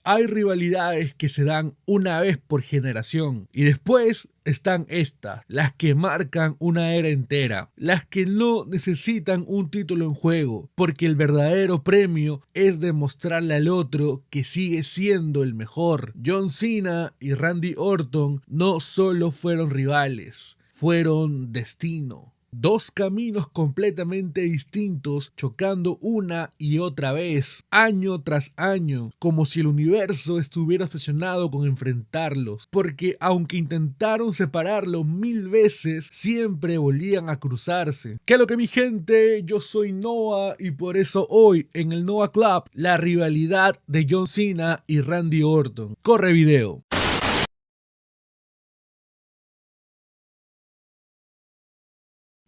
Hay rivalidades que se dan una vez por generación y después están estas, las que marcan una era entera, las que no necesitan un título en juego, porque el verdadero premio es demostrarle al otro que sigue siendo el mejor. John Cena y Randy Orton no solo fueron rivales, fueron destino. Dos caminos completamente distintos chocando una y otra vez, año tras año, como si el universo estuviera obsesionado con enfrentarlos, porque aunque intentaron separarlos 1000 veces, siempre volvían a cruzarse. ¿Qué es lo que mi gente? Yo soy Noah y por eso hoy en el Noah Club, la rivalidad de John Cena y Randy Orton. Corre video.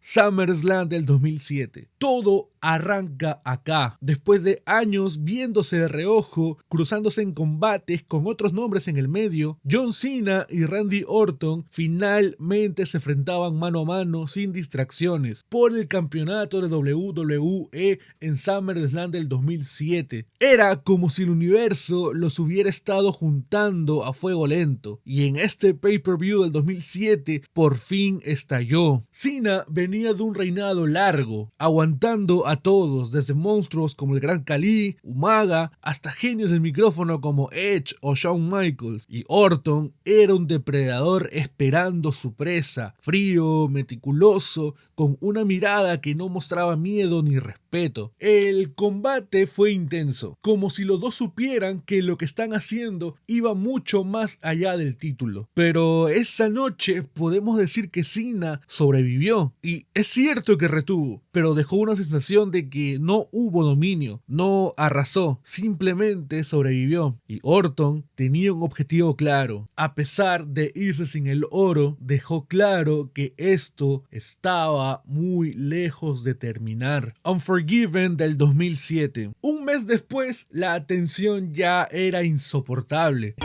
SummerSlam del 2007. Todo arranca acá, después de años viéndose de reojo, cruzándose en combates con otros nombres en el medio. John Cena y Randy Orton finalmente se enfrentaban mano a mano sin distracciones por el campeonato de WWE en SummerSlam del 2007. Era como si el universo los hubiera estado juntando a fuego lento, y en este pay-per-view del 2007 por fin estalló. Cena venía de un reinado largo, aguantando a todos, desde monstruos como el Gran Khali, Umaga, hasta genios del micrófono como Edge o Shawn Michaels. Y Orton era un depredador esperando su presa, frío, meticuloso, con una mirada que no mostraba miedo ni respeto. El combate fue intenso, como si los dos supieran que lo que están haciendo iba mucho más allá del título. Pero esa noche podemos decir que Cena sobrevivió, y es cierto que retuvo, pero dejó una sensación de que no hubo dominio, no arrasó, simplemente sobrevivió. Y Orton tenía un objetivo claro. A pesar de irse sin el oro, dejó claro que esto estaba muy lejos de terminar. Unforgiven del 2007. Un mes después, la tensión ya era insoportable.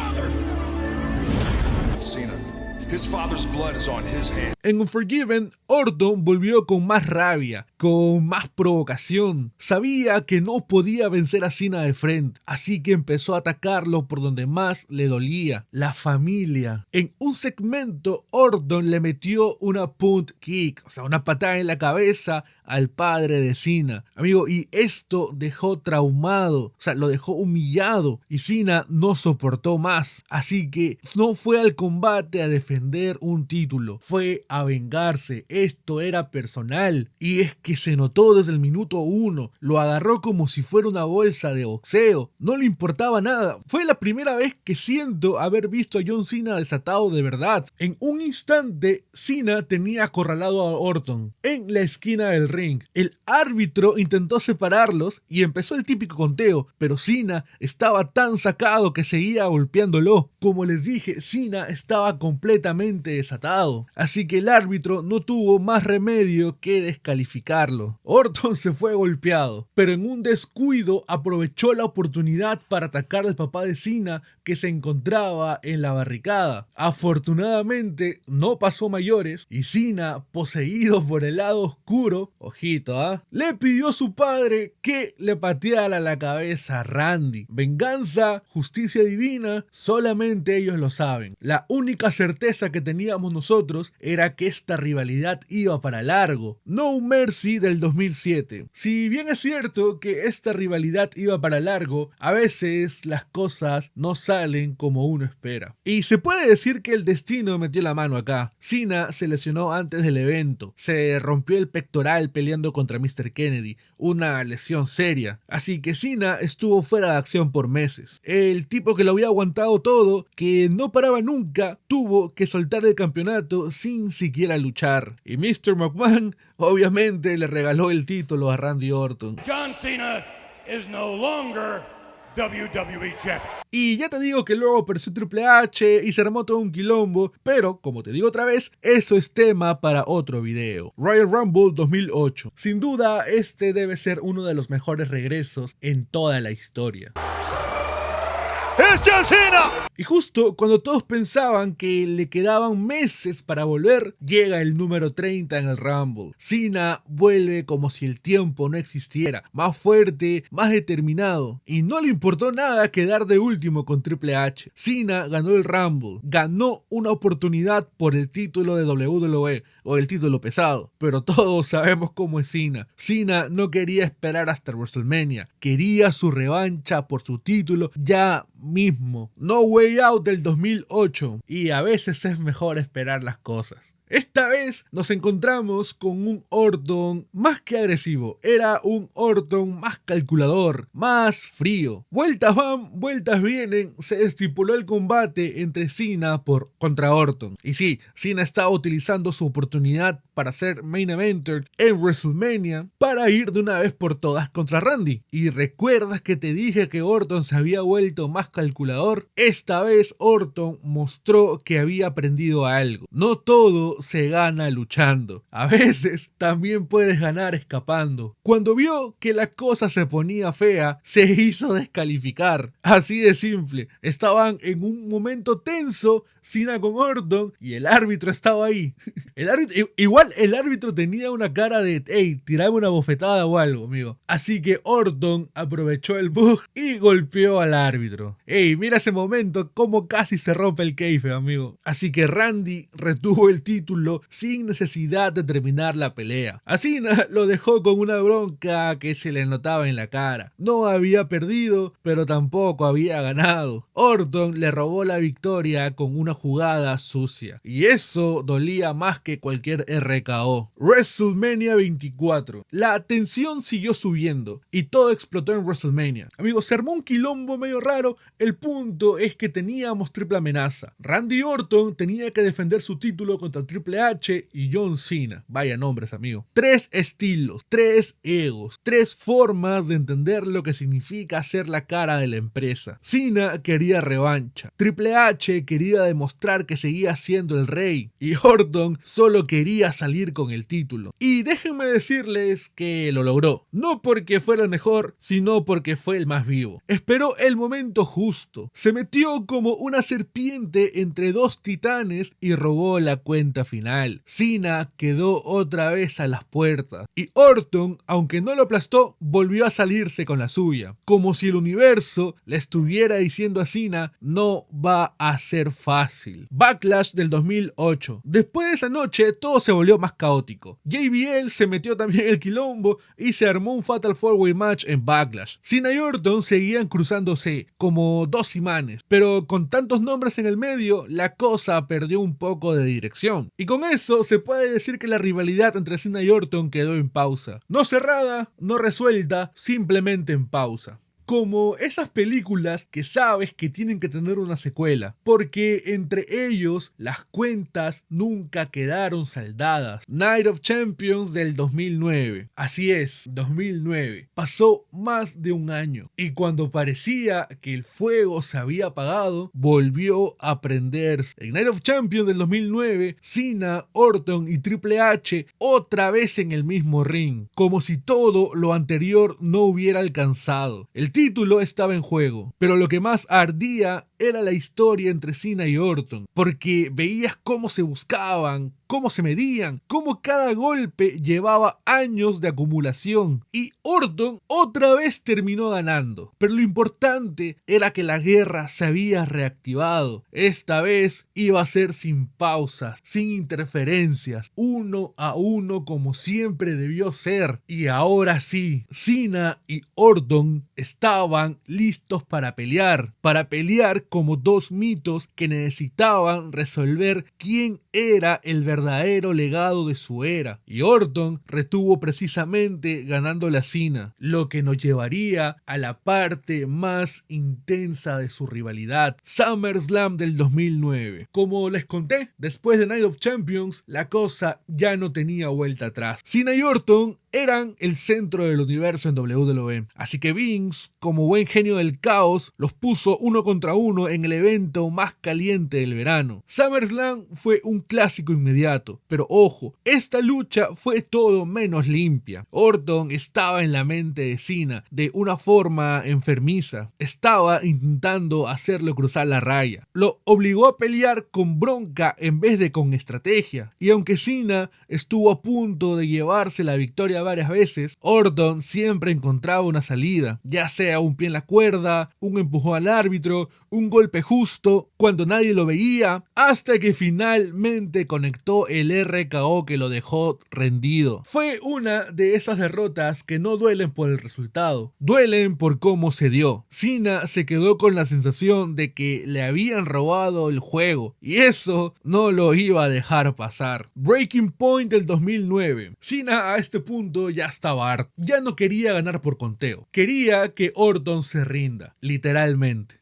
En Unforgiven, Orton volvió con más rabia, con más provocación. Sabía que no podía vencer a Cena de frente, así que empezó a atacarlo por donde más le dolía, la familia. En un segmento, Orton le metió una punt kick, o sea, una patada en la cabeza al padre de Cena. Amigo, y esto dejó traumado, o sea, lo dejó humillado, y Cena no soportó más, así que no fue al combate a defender un título, fue a vengarse. Esto era personal, y es que se notó desde el minuto 1. Lo agarró como si fuera una bolsa de boxeo, no le importaba nada. Fue la primera vez que siento haber visto a John Cena desatado de verdad. En un instante, Cena tenía acorralado a Orton en la esquina del ring. El árbitro intentó separarlos y empezó el típico conteo, pero Cena estaba tan sacado que seguía golpeándolo. Como les dije, Cena estaba completamente desatado, así que el árbitro no tuvo más remedio que descalificarlo. Orton se fue golpeado, pero en un descuido aprovechó la oportunidad para atacar al papá de Cena, que se encontraba en la barricada. Afortunadamente no pasó mayores y Cena, poseído por el lado oscuro, ojito, le pidió a su padre que le pateara la cabeza a Randy. Venganza, justicia divina, solamente ellos lo saben. La única certeza que teníamos nosotros era que esta rivalidad iba para largo. No Mercy del 2007. Si bien es cierto que esta rivalidad iba para largo, a veces las cosas no salen como uno espera. Y se puede decir que el destino metió la mano acá. Cena se lesionó antes del evento, se rompió el pectoral peleando contra Mr. Kennedy, una lesión seria, así que Cena estuvo fuera de acción por meses. El tipo que lo había aguantado todo, que no paraba nunca, tuvo que soltar el campeonato sin siquiera luchar. Y Mr. McMahon obviamente le regaló el título a Randy Orton. John Cena is no longer WWE Champion. Y ya te digo que luego apareció Triple H y se armó todo un quilombo, pero como te digo otra vez, eso es tema para otro video. Royal Rumble 2008. Sin duda, este debe ser uno de los mejores regresos en toda la historia. es John Cena. Y justo cuando todos pensaban que le quedaban meses para volver, llega el número 30 en el Rumble. Cena vuelve como si el tiempo no existiera, más fuerte, más determinado, y no le importó nada quedar de último con Triple H. Cena ganó el Rumble, ganó una oportunidad por el título de WWE o el título pesado, pero todos sabemos cómo es Cena. Cena no quería esperar hasta WrestleMania, quería su revancha por su título ya mismo. No Way Out del 2008, y a veces es mejor esperar las cosas. Esta vez nos encontramos con un Orton más que agresivo, era un Orton más calculador, más frío. Vueltas van, vueltas vienen, se estipuló el combate entre Cena contra Orton. Y sí, Cena estaba utilizando su oportunidad para ser main eventer en WrestleMania para ir de una vez por todas contra Randy. ¿Y recuerdas que te dije que Orton se había vuelto más calculador? Esta vez Orton mostró que había aprendido algo. No todo se gana luchando. A veces también puedes ganar escapando. Cuando vio que la cosa se ponía fea, se hizo descalificar. Así de simple. Estaban en un momento tenso, Cena con Orton, y el árbitro estaba ahí. Igual el árbitro tenía una cara de, hey, tirame una bofetada o algo, amigo. Así que Orton aprovechó el bug y golpeó al árbitro. Hey, mira ese momento, como casi se rompe el kayfabe, amigo. Así que Randy retuvo el título sin necesidad de terminar la pelea. A Cena lo dejó con una bronca que se le notaba en la cara. No había perdido, pero tampoco había ganado. Orton le robó la victoria con una jugada sucia, y eso dolía más que cualquier RKO. WrestleMania 24. La tensión siguió subiendo y todo explotó en WrestleMania. Amigos, se armó un quilombo medio raro. El punto es que teníamos triple amenaza. Randy Orton tenía que defender su título contra Triple H y John Cena. Vaya nombres, amigo. 3 estilos, 3 egos, 3 formas de entender lo que significa ser la cara de la empresa. Cena quería revancha. Triple H quería demostrar que seguía siendo el rey. Y Orton solo quería salir con el título. Y déjenme decirles que lo logró. No porque fuera el mejor, sino porque fue el más vivo. Esperó el momento justo. Se metió como una serpiente entre dos titanes y robó la cuenta final. Cena quedó otra vez a las puertas. Y Orton, aunque no lo aplastó, volvió a salirse con la suya. Como si el universo le estuviera diciendo a Cena, no va a ser fácil. Backlash del 2008. Después de esa noche, todo se volvió más caótico. JBL se metió también en el quilombo y se armó un Fatal 4-Way match en Backlash. Cena y Orton seguían cruzándose como dos imanes, pero con tantos nombres en el medio, la cosa perdió un poco de dirección. Y con eso se puede decir que la rivalidad entre Cena y Orton quedó en pausa. No cerrada, no resuelta, simplemente en pausa. Como esas películas que sabes que tienen que tener una secuela, porque entre ellos las cuentas nunca quedaron saldadas. Night of Champions del 2009. Así es, 2009. Pasó más de un año y cuando parecía que el fuego se había apagado, volvió a prenderse. En Night of Champions del 2009, Cena, Orton y Triple H otra vez en el mismo ring, como si todo lo anterior no hubiera alcanzado. El título estaba en juego, pero lo que más ardía era la historia entre Cena y Orton, porque veías cómo se buscaban, cómo se medían, cómo cada golpe llevaba años de acumulación, y Orton otra vez terminó ganando. Pero lo importante era que la guerra se había reactivado. Esta vez iba a ser sin pausas, sin interferencias, 1 a 1 como siempre debió ser. Y ahora sí, Cena y Orton estaban listos para pelear como dos mitos que necesitaban resolver quién era el verdadero legado de su era. Y Orton retuvo precisamente ganándole a Cena, lo que nos llevaría a la parte más intensa de su rivalidad, SummerSlam del 2009. Como les conté, después de Night of Champions, la cosa ya no tenía vuelta atrás. Cena y Orton eran el centro del universo en WWE. Así que Vince, como buen genio del caos, los puso 1 contra 1 1 en el evento más caliente del verano. SummerSlam fue un clásico inmediato, pero ojo, esta lucha fue todo menos limpia. Orton estaba en la mente de Cena de una forma enfermiza. Estaba intentando hacerlo cruzar la raya. Lo obligó a pelear con bronca en vez de con estrategia. Y aunque Cena estuvo a punto de llevarse la victoria varias veces, Orton siempre encontraba una salida, ya sea un pie en la cuerda, un empujón al árbitro, un golpe justo, cuando nadie lo veía, hasta que finalmente conectó el RKO que lo dejó rendido. Fue una de esas derrotas que no duelen por el resultado, duelen por cómo se dio. Cena se quedó con la sensación de que le habían robado el juego, y eso no lo iba a dejar pasar. Breaking Point del 2009. Cena a este punto ya estaba harto, ya no quería ganar por conteo, quería que Orton se rinda, literalmente.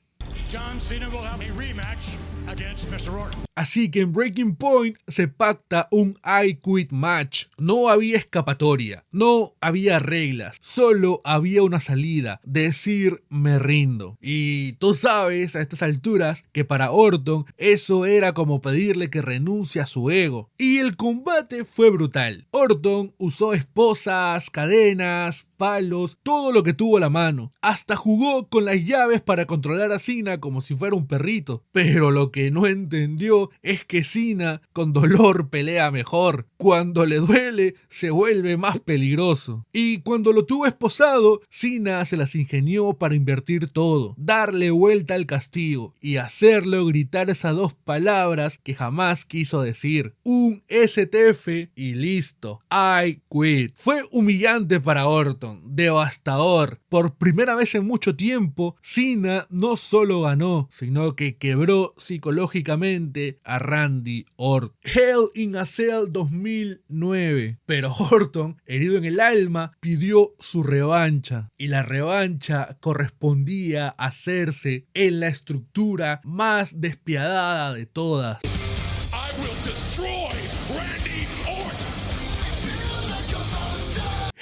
John Cena will have a rematch against Mr. Orton. Así que en Breaking Point se pacta un I Quit match. No había escapatoria, no había reglas, solo había una salida, decir me rindo. Y tú sabes a estas alturas que para Orton eso era como pedirle que renuncie a su ego. Y el combate fue brutal. Orton usó esposas, cadenas, palos, todo lo que tuvo a la mano. Hasta jugó con las llaves para controlar a Cena como si fuera un perrito. Pero lo que no entendió es que Cena con dolor pelea mejor. Cuando le duele se vuelve más peligroso. Y cuando lo tuvo esposado, Cena se las ingenió para invertir todo, darle vuelta al castigo y hacerlo gritar esas dos palabras que jamás quiso decir. Un STF y listo. I quit. Fue humillante para Orton, devastador. Por primera vez en mucho tiempo, Cena no solo ganó, sino que quebró psicológicamente a Randy Orton. Hell in a Cell 2009. Pero Orton, herido en el alma, pidió su revancha. Y la revancha correspondía a hacerse en la estructura más despiadada de todas. I will destroy Randy Orton.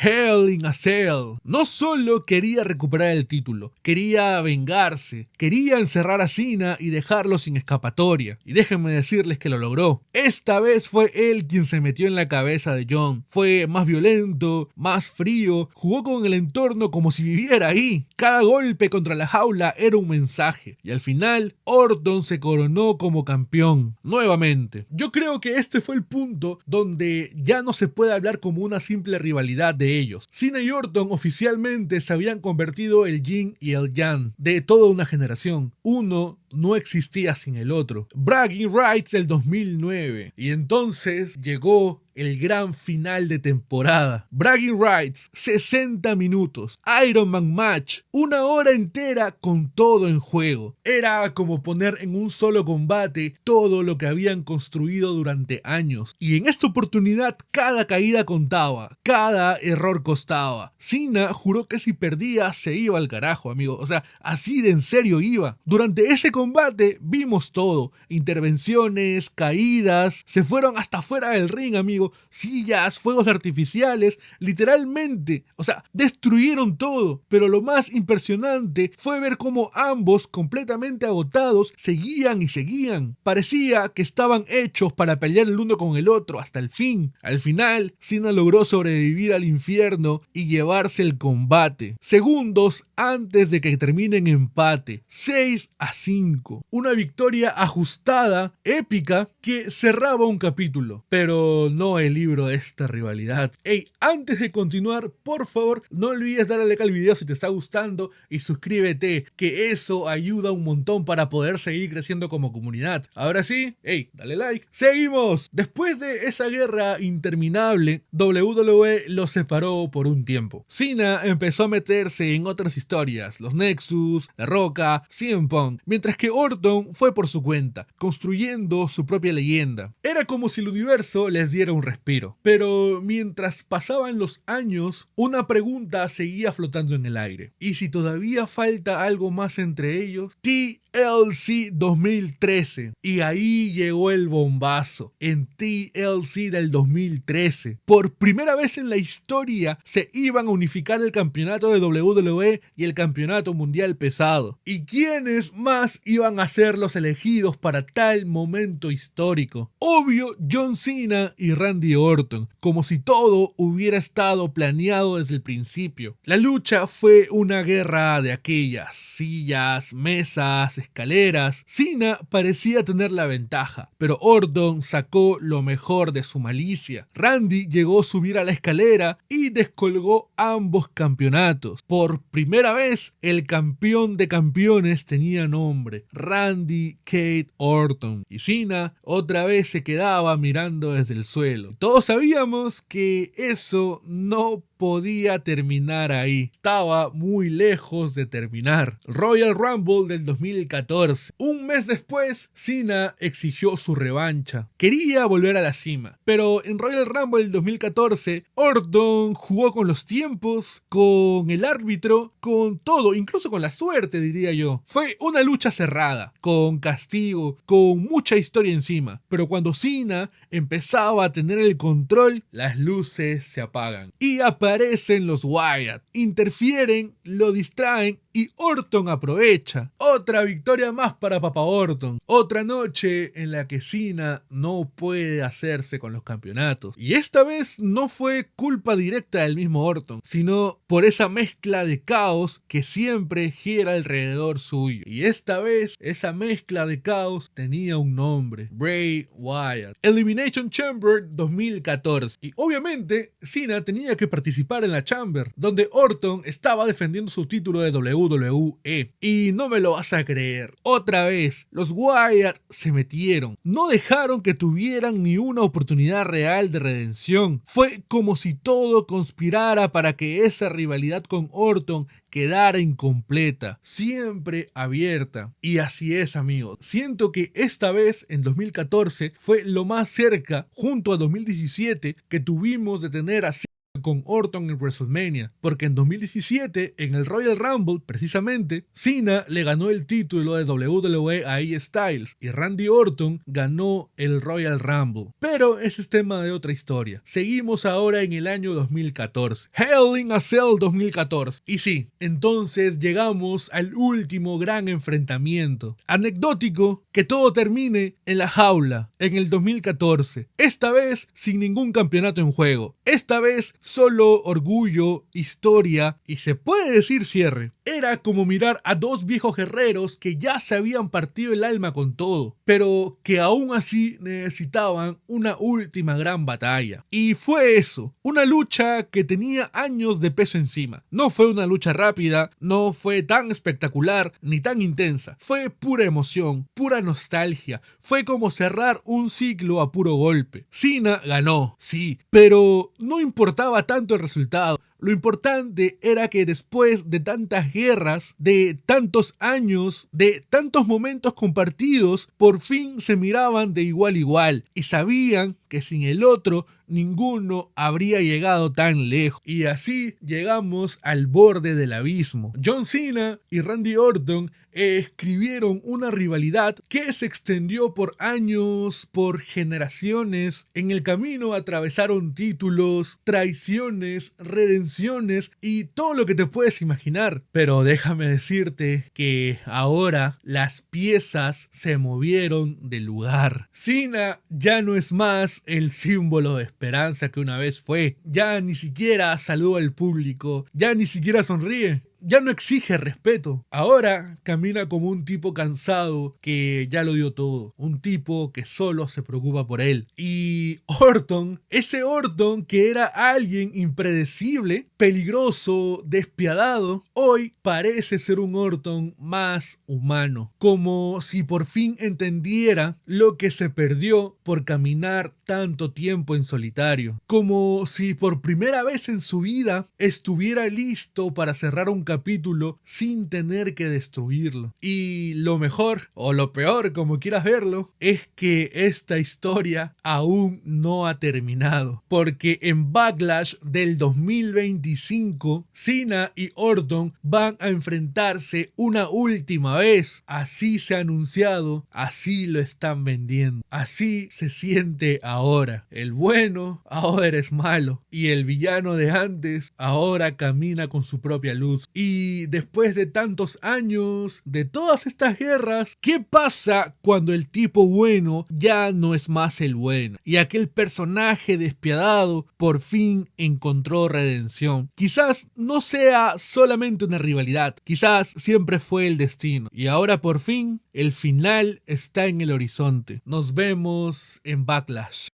Hell in a Cell. No solo quería recuperar el título, quería vengarse, quería encerrar a Cena y dejarlo sin escapatoria. Y déjenme decirles que lo logró. Esta vez fue él quien se metió en la cabeza de John. Fue más violento, más frío, jugó con el entorno como si viviera ahí. Cada golpe contra la jaula era un mensaje. Y al final, Orton se coronó como campeón. Nuevamente. Yo creo que este fue el punto donde ya no se puede hablar como una simple rivalidad de ellos. Cena y Orton oficialmente se habían convertido el yin y el yang de toda una generación. Uno no existía sin el otro. Bragging Rights del 2009. Y entonces llegó el gran final de temporada. Bragging Rights, 60 minutos. Iron Man Match, 1 hora entera con todo en juego. Era como poner en un solo combate todo lo que habían construido durante años. Y en esta oportunidad cada caída contaba, cada error costaba. Cena juró que si perdía se iba al carajo, amigo. O sea, así de en serio iba. Durante ese combate vimos todo. Intervenciones, caídas, se fueron hasta fuera del ring, amigo. Sillas, fuegos artificiales, literalmente, o sea, destruyeron todo. Pero lo más impresionante fue ver cómo ambos, completamente agotados, seguían y seguían. Parecía que estaban hechos para pelear el uno con el otro hasta el fin. Al final, Cena logró sobrevivir al infierno y llevarse el combate. Segundos antes de que termine en empate, 6-5. Una victoria ajustada, épica, que cerraba un capítulo. Pero no el libro de esta rivalidad. Hey, antes de continuar, por favor, no olvides darle like al video si te está gustando y suscríbete, que eso ayuda un montón para poder seguir creciendo como comunidad. Ahora sí, hey, dale like. ¡Seguimos! Después de esa guerra interminable, WWE los separó por un tiempo. Cena empezó a meterse en otras historias, los Nexus, La Roca, CM Punk, mientras que Orton fue por su cuenta, construyendo su propia leyenda. Era como si el universo les diera un un respiro. Pero mientras pasaban los años, una pregunta seguía flotando en el aire. ¿Y si todavía falta algo más entre ellos? TLC 2013. Y ahí llegó el bombazo. En TLC del 2013, por primera vez en la historia, se iban a unificar el campeonato de WWE y el campeonato mundial pesado. ¿Y quiénes más iban a ser los elegidos para tal momento histórico? Obvio, John Cena y Randy Orton, como si todo hubiera estado planeado desde el principio. La lucha fue una guerra de aquellas: sillas, mesas, escaleras. Cena parecía tener la ventaja, pero Orton sacó lo mejor de su malicia. Randy llegó a subir a la escalera y descolgó ambos campeonatos. Por primera vez, el campeón de campeones tenía nombre: Randy Kate Orton. Y Cena otra vez se quedaba mirando desde el suelo. Todos sabíamos que eso no podía terminar ahí. Estaba muy lejos de terminar. Royal Rumble del 2014. Un mes después, Cena exigió su revancha. Quería volver a la cima. Pero en Royal Rumble del 2014, Orton jugó con los tiempos, con el árbitro, con todo, incluso con la suerte, diría yo. Fue una lucha cerrada, con castigo, con mucha historia encima. Pero cuando Cena empezaba a tener el control, las luces se apagan. Y aparecen los Wyatt, interfieren, lo distraen y Orton aprovecha. Otra victoria más para Papa Orton. Otra noche en la que Cena no puede hacerse con los campeonatos. Y esta vez no fue culpa directa del mismo Orton, sino por esa mezcla de caos que siempre gira alrededor suyo. Y esta vez esa mezcla de caos tenía un nombre: Bray Wyatt. Elimination Chamber 2014. Y obviamente Cena tenía que participar en la Chamber, donde Orton estaba defendiendo su título de WWE. Y no me lo vas a creer, otra vez los Wyatt se metieron. No dejaron que tuvieran ni una oportunidad real de redención. Fue como si todo conspirara para que esa rivalidad con Orton quedara incompleta, siempre abierta. Y así es, amigos. Siento que esta vez, en 2014, fue lo más cerca, junto a 2017, que tuvimos de tener así con Orton en WrestleMania, porque en 2017 en el Royal Rumble precisamente Cena le ganó el título de WWE a AJ Styles y Randy Orton ganó el Royal Rumble, pero ese es tema de otra historia. Seguimos ahora en el año 2014, Hell in a Cell 2014, y sí, entonces llegamos al último gran enfrentamiento. Anecdótico que todo termine en la jaula en el 2014, esta vez sin ningún campeonato en juego, esta vez solo orgullo, historia y se puede decir cierre. Era como mirar a dos viejos guerreros que ya se habían partido el alma con todo, pero que aún así necesitaban una última gran batalla. Y fue eso, una lucha que tenía años de peso encima. No fue una lucha rápida, no fue tan espectacular ni tan intensa. Fue pura emoción, pura nostalgia. Fue como cerrar un ciclo a puro golpe. Cena ganó, sí, pero no importaba tanto el resultado. Lo importante era que después de tantas guerras, de tantos años, de tantos momentos compartidos, por fin se miraban de igual a igual y sabían que sin el otro ninguno habría llegado tan lejos. Y así llegamos al borde del abismo. John Cena y Randy Orton escribieron una rivalidad que se extendió por años, por generaciones. En el camino atravesaron títulos, traiciones, redenciones y todo lo que te puedes imaginar. Pero déjame decirte que ahora las piezas se movieron del lugar. Cena ya no es más el símbolo de esperanza que una vez fue. Ya ni siquiera saluda al público, ya ni siquiera sonríe. Ya no exige respeto. Ahora camina como un tipo cansado que ya lo dio todo. Un tipo que solo se preocupa por él. Y Orton, ese Orton que era alguien impredecible, peligroso, despiadado, hoy parece ser un Orton más humano. Como si por fin entendiera lo que se perdió por caminar tanto tiempo en solitario. Como si por primera vez en su vida estuviera listo para cerrar un capítulo sin tener que destruirlo. Y lo mejor, o lo peor, como quieras verlo, es que esta historia aún no ha terminado. Porque en Backlash del 2025, Cena y Orton van a enfrentarse una última vez. Así se ha anunciado, así lo están vendiendo. Así se siente ahora. El bueno ahora es malo y el villano de antes ahora camina con su propia luz. Y después de tantos años, de todas estas guerras, ¿qué pasa cuando el tipo bueno ya no es más el bueno? Y aquel personaje despiadado por fin encontró redención. Quizás no sea solamente una rivalidad, quizás siempre fue el destino. Y ahora por fin el final está en el horizonte. Nos vemos en Backlash.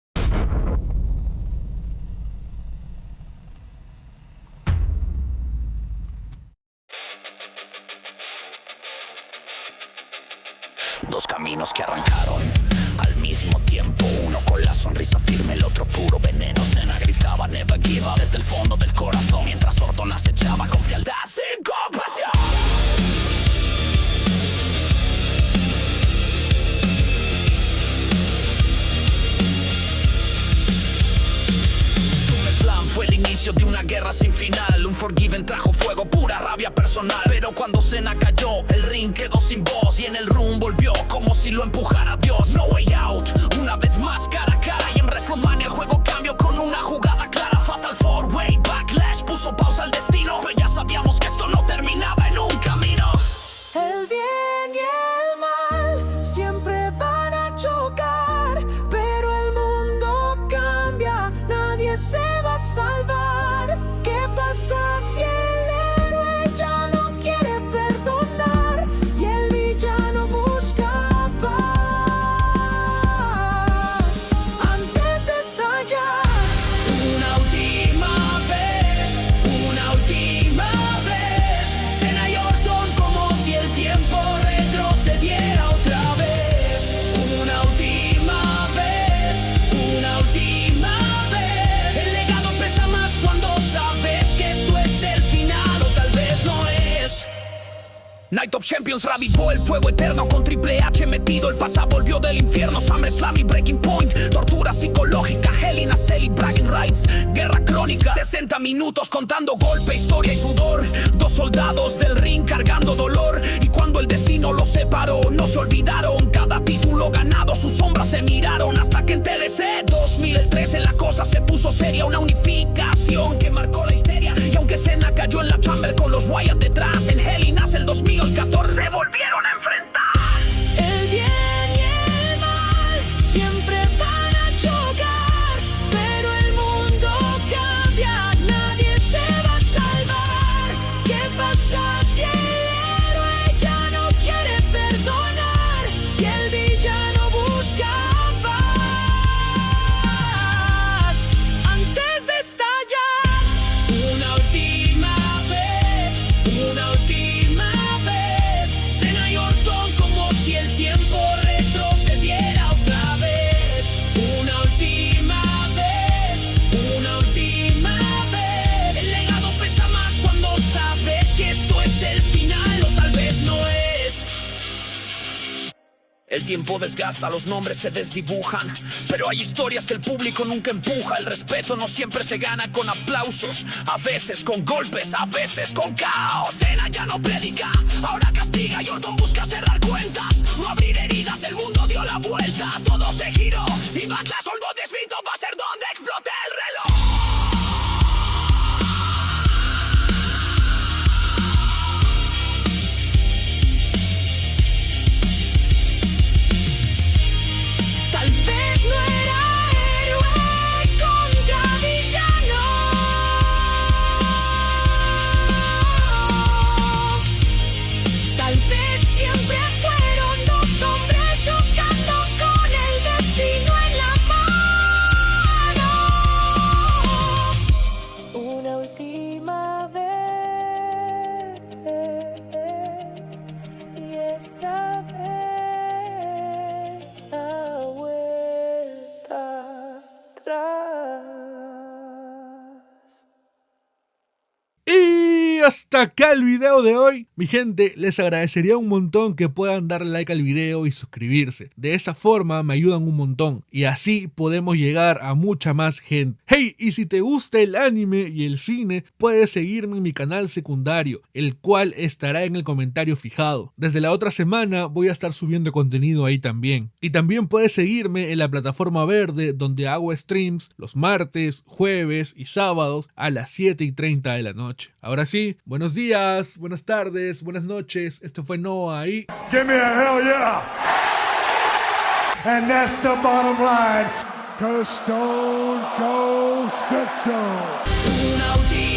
Dos caminos que arrancaron al mismo tiempo, uno con la sonrisa firme, el otro puro veneno. Cena gritaba never give up desde el fondo del corazón, mientras Orton acechaba con frialdad sin compasión. SummerSlam fue el inicio de una guerra sin final. Un Forgiven trajo fuego, pura rabia personal. Pero cuando Cena cayó, el ring quedó sin voz y en el ring volvió como si lo empujara Dios. No Way Out, una vez más cara a cara, y en WrestleMania el juego cambió con una jugada clara. Fatal 4-Way Backlash puso pausa al destino, pero ya sabíamos que esto no terminaba en un camino. El bien y el mal siempre van a chocar, pero el mundo cambia, nadie se va a salvar. ¿Qué pasa si el héroe ya no quiere perdonar y el villano busca paz antes de estallar? Una última vez, Cena y Orton como si el tiempo retrocediera otra vez. Una última vez, el legado pesa más cuando sabes que esto es el final o tal vez no es. Night of Champions revivó el fuego eterno con Triple H metido. El pasado volvió del infierno. SummerSlam y Breaking Point, tortura psicológica. Hell in a Cell y Bragging Rights, guerra crónica. 60 minutos contando golpe, historia y sudor. Dos soldados del ring cargando dolor. Y cuando el destino los separó, no se olvidaron. Cada título ganado, sus sombras se miraron. Hasta que en TLC 2013 la cosa se puso seria. Una unificación que marcó la histeria. Y aunque Cena cayó en la Chamber con los Wyatt detrás, en Hell in a Cell 2014 se volvieron a enfrentar. El bien y el mal siempre van a chocar, pero el mundo cambia, nadie se va a salvar. ¿Qué pasa si el héroe ya no quiere perdonar y el villano busca paz antes de estallar? Una última vez, Cena y Orton como si el tiempo retrocediera otra vez. Una última vez, el legado pesa más cuando sabes que esto es el final o tal vez no es. El tiempo desgasta, los nombres se desdibujan, pero hay historias que el público nunca empuja. El respeto no siempre se gana con aplausos, a veces con golpes, a veces con caos. Cena ya no predica, ahora castiga y Orton busca cerrar cuentas, no abrir heridas. El mundo dio la vuelta, todo se giró y Backlash volvió desvito, va a ser donde explote el reloj. Tal vez no era héroe contra villano, tal vez siempre fueron dos hombres chocando con el destino en la mano. hasta acá el video de hoy. Mi gente, les agradecería un montón que puedan darle like al video y suscribirse. De esa forma me ayudan un montón y así podemos llegar a mucha más gente. Hey, y si te gusta el anime y el cine, puedes seguirme en mi canal secundario, el cual estará en el comentario fijado. Desde la otra semana voy a estar subiendo contenido ahí también. Y también puedes seguirme en la plataforma verde, donde hago streams los martes, jueves y sábados a las 7:30 de la noche. Ahora sí, buenos días, buenas tardes, buenas noches. Esto fue Noah y... Give me a hell yeah! And that's the bottom line. 'Cause Stone Cold said so. Un autito